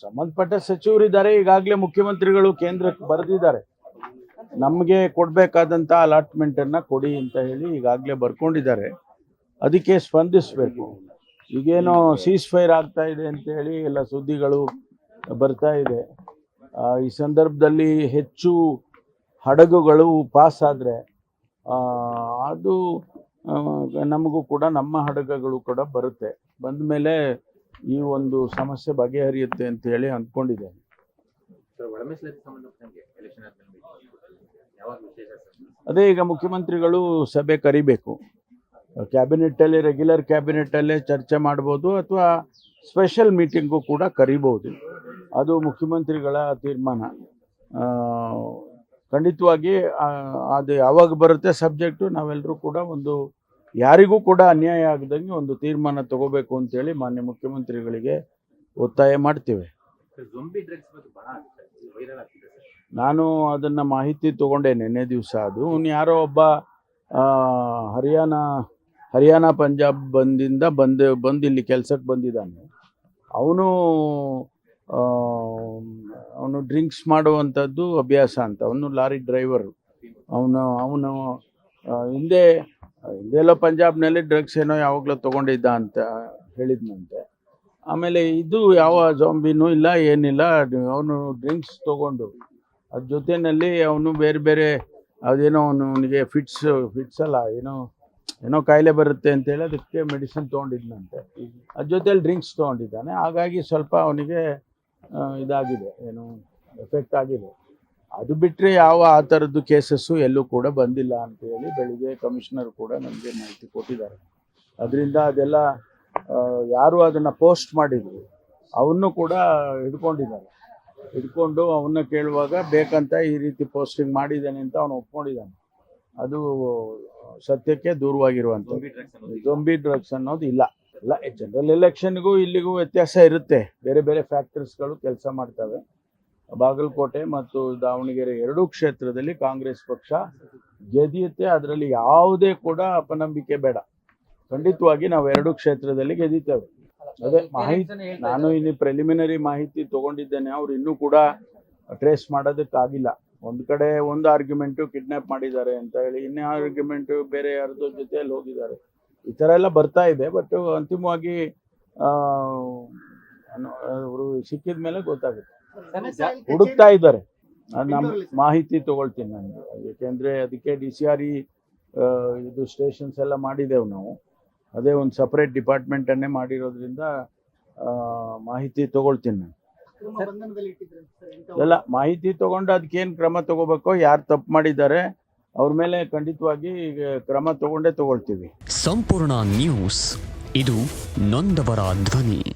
ಸಂಬಂಧಪಟ್ಟ ಸಚಿವರಿದ್ದಾರೆ, ಈಗಾಗಲೇ ಮುಖ್ಯಮಂತ್ರಿಗಳು ಕೇಂದ್ರಕ್ಕೆ ಬರೆದಿದ್ದಾರೆ, ನಮಗೆ ಕೊಡಬೇಕಾದಂಥ ಅಲಾಟ್ಮೆಂಟನ್ನು ಕೊಡಿ ಅಂತ ಹೇಳಿ ಈಗಾಗಲೇ ಬರ್ಕೊಂಡಿದ್ದಾರೆ. ಅದಕ್ಕೆ ಸ್ಪಂದಿಸಬೇಕು. ಈಗೇನೋ ಸೀಸ್ ಫೈರ್ ಆಗ್ತಾ ಇದೆ ಅಂತ ಹೇಳಿ ಎಲ್ಲ ಸುದ್ದಿಗಳು ಬರ್ತಾ ಇದೆ. ಈ ಸಂದರ್ಭದಲ್ಲಿ ಹೆಚ್ಚು ಹಡಗುಗಳು ಪಾಸ್ ಆದರೆ ಅದು ನಮಗೂ ಕೂಡ ನಮ್ಮ ಹಡಗುಗಳು ಕೂಡ ಬರುತ್ತೆ. ಬಂದ ಮೇಲೆ ಈ ಒಂದು ಸಮಸ್ಯೆ ಬಗೆಹರಿಯುತ್ತೆ ಅಂತ ಹೇಳಿ ಅಂದ್ಕೊಂಡಿದ್ದೇನೆ. ಅದೇ ಈಗ ಮುಖ್ಯಮಂತ್ರಿಗಳು ಸಭೆ ಕರಿಬೇಕು. ಕ್ಯಾಬಿನೆಟ್ಟಲ್ಲಿ, ರೆಗ್ಯುಲರ್ ಕ್ಯಾಬಿನೆಟ್ಟಲ್ಲೇ ಚರ್ಚೆ ಮಾಡ್ಬೋದು ಅಥವಾ ಸ್ಪೆಷಲ್ ಮೀಟಿಂಗು ಕೂಡ ಕರಿಬೋದು. ಅದು ಮುಖ್ಯಮಂತ್ರಿಗಳ ತೀರ್ಮಾನ. ಖಂಡಿತವಾಗಿ ಅದು ಯಾವಾಗ ಬರುತ್ತೆ ಸಬ್ಜೆಕ್ಟು, ನಾವೆಲ್ಲರೂ ಕೂಡ ಒಂದು ಯಾರಿಗೂ ಕೂಡ ಅನ್ಯಾಯ ಆಗದಂಗೆ ಒಂದು ತೀರ್ಮಾನ ತಗೋಬೇಕು ಅಂತೇಳಿ ಮಾನ್ಯ ಮುಖ್ಯಮಂತ್ರಿಗಳಿಗೆ ಒತ್ತಾಯ ಮಾಡ್ತೇವೆ. ನಾನು ಅದನ್ನು ಮಾಹಿತಿ ತೊಗೊಂಡೆ ನಿನ್ನೆ ದಿವಸ. ಅದು ಯಾರೋ ಒಬ್ಬ ಹರಿಯಾಣ ಪಂಜಾಬ್ ಬಂದು ಇಲ್ಲಿ ಕೆಲಸಕ್ಕೆ ಬಂದಿದ್ದಾನೆ. ಅವನು ಡ್ರಿಂಕ್ಸ್ ಮಾಡುವಂಥದ್ದು ಅಭ್ಯಾಸ ಅಂತ. ಅವನು ಲಾರಿ ಡ್ರೈವರು. ಅವನು ಹಿಂದೆಲ್ಲೋ ಪಂಜಾಬ್ನಲ್ಲಿ ಡ್ರಗ್ಸ್ ಏನೋ ಯಾವಾಗಲೂ ತೊಗೊಂಡಿದ್ದ ಅಂತ ಹೇಳಿದ್ನಂತೆ. ಆಮೇಲೆ ಇದು ಯಾವ ಜಾಂಬಿನೂ ಇಲ್ಲ, ಏನಿಲ್ಲ. ಅವನು ಡ್ರಿಂಕ್ಸ್ ತೊಗೊಂಡು ಅದ್ರ ಜೊತೆಯಲ್ಲಿ ಅವನು ಬೇರೆ ಅದೇನೋ ಅವನಿಗೆ ಫಿಟ್ಸ್ ಅಲ್ಲ, ಏನೋ ಕಾಯಿಲೆ ಬರುತ್ತೆ ಅಂತೇಳಿ ಅದಕ್ಕೆ ಮೆಡಿಸಿನ್ ತೊಗೊಂಡಿದ್ನಂತೆ. ಅದ್ರ ಜೊತೆಯಲ್ಲಿ ಡ್ರಿಂಕ್ಸ್ ತೊಗೊಂಡಿದ್ದಾನೆ. ಹಾಗಾಗಿ ಸ್ವಲ್ಪ ಅವನಿಗೆ ಇದಾಗಿದೆ, ಏನು ಎಫೆಕ್ಟ್ ಆಗಿದೆ. ಅದು ಬಿಟ್ಟರೆ ಯಾವ ಆ ಥರದ್ದು ಕೇಸಸ್ಸು ಎಲ್ಲೂ ಕೂಡ ಬಂದಿಲ್ಲ ಅಂತೇಳಿ ಬೆಳಿಗ್ಗೆ ಕಮಿಷನರ್ ಕೂಡ ನಮಗೆ ಮಾಹಿತಿ ಕೊಟ್ಟಿದ್ದಾರೆ. ಅದರಿಂದ ಅದೆಲ್ಲ ಯಾರು ಅದನ್ನು ಪೋಸ್ಟ್ ಮಾಡಿದ್ರು ಅವನ್ನು ಕೂಡ ಹಿಡ್ಕೊಂಡು ಅವನ್ನ ಕೇಳುವಾಗ ಬೇಕಂತ ಈ ರೀತಿ ಪೋಸ್ಟಿಂಗ್ ಮಾಡಿದ್ದಾನೆ ಅಂತ ಅವನು ಒಪ್ಕೊಂಡಿದ್ದಾನೆ. ಅದು ಸತ್ಯಕ್ಕೆ ದೂರವಾಗಿರುವಂಥದ್ದು. ಜೊಂಬಿ ಡ್ರಗ್ಸ್ ಅನ್ನೋದು ಇಲ್ಲ. ಜನರಲ್ ಎಲೆಕ್ಷನ್ಗೂ ಇಲ್ಲಿಗೂ ವ್ಯತ್ಯಾಸ ಇರುತ್ತೆ. ಬೇರೆ ಬೇರೆ ಫ್ಯಾಕ್ಟರ್ಸ್ಗಳು ಕೆಲಸ ಮಾಡ್ತವೆ. ಬಾಗಲಕೋಟೆ ಮತ್ತು ದಾವಣಗೆರೆ ಎರಡೂ ಕ್ಷೇತ್ರದಲ್ಲಿ ಕಾಂಗ್ರೆಸ್ ಪಕ್ಷ ಗೆದ್ದಿಯುತ್ತೆ. ಅದರಲ್ಲಿ ಯಾವುದೇ ಕೂಡ ಅಪನಂಬಿಕೆ ಬೇಡ. ಖಂಡಿತವಾಗಿ ನಾವು ಎರಡೂ ಕ್ಷೇತ್ರದಲ್ಲಿ ಗೆದ್ದಿದ್ದೇವೆ. ಅದೇ ಮಾಹಿತಿ ನಾನು ಇಲ್ಲಿ ಪ್ರಿಲಿಮಿನರಿ ಮಾಹಿತಿ ತೊಗೊಂಡಿದ್ದೇನೆ. ಅವ್ರು ಇನ್ನೂ ಕೂಡ ಟ್ರೇಸ್ ಮಾಡೋದಕ್ಕಾಗಿಲ್ಲ. ಒಂದು ಕಡೆ ಒಂದು ಆರ್ಗ್ಯುಮೆಂಟು ಕಿಡ್ನ್ಯಾಪ್ ಮಾಡಿದ್ದಾರೆ ಅಂತ ಹೇಳಿ, ಇನ್ನೇ ಆರ್ಗ್ಯುಮೆಂಟು ಬೇರೆ ಯಾರ್ದೋ ಜೊತೆಯಲ್ಲಿ ಹೋಗಿದ್ದಾರೆ. ಈ ಥರ ಎಲ್ಲ ಬರ್ತಾ ಇದೆ. ಬಟ್ ಅಂತಿಮವಾಗಿ ಅವರು ಸಿಕ್ಕಿದ ಮೇಲೆ ಗೊತ್ತಾಗುತ್ತೆ. ಹುಡುಕ್ತಾ ಇದ್ದಾರೆ. ನಮ್ಮ ಮಾಹಿತಿ ತಗೊಳ್ತೀನಿ ನಾನು, ಏಕೆಂದರೆ ಅದಕ್ಕೆ DCRE ಇದು ಸ್ಟೇಷನ್ಸ್ ಎಲ್ಲ ಮಾಡಿದ್ದೇವೆ ನಾವು. ಅದೇ ಒಂದು ಸಪ್ರೇಟ್ ಡಿಪಾರ್ಟ್ಮೆಂಟನ್ನೇ ಮಾಡಿರೋದ್ರಿಂದ ಮಾಹಿತಿ ತಗೊಳ್ತೀನಿ ನಾನು. ಎಲ್ಲ ಮಾಹಿತಿ ತಗೊಂಡು ಅದಕ್ಕೇನು ಕ್ರಮ ತಗೋಬೇಕೋ, ಯಾರು ತಪ್ಪು ಮಾಡಿದ್ದಾರೆ ಅವ್ರ ಮೇಲೆ ಖಂಡಿತವಾಗಿ ಕ್ರಮ ತಗೊಳ್ತೀವಿ. ಸಂಪೂರ್ಣ ನ್ಯೂಸ್, ಇದು ನೊಂದವರ ಧ್ವನಿ.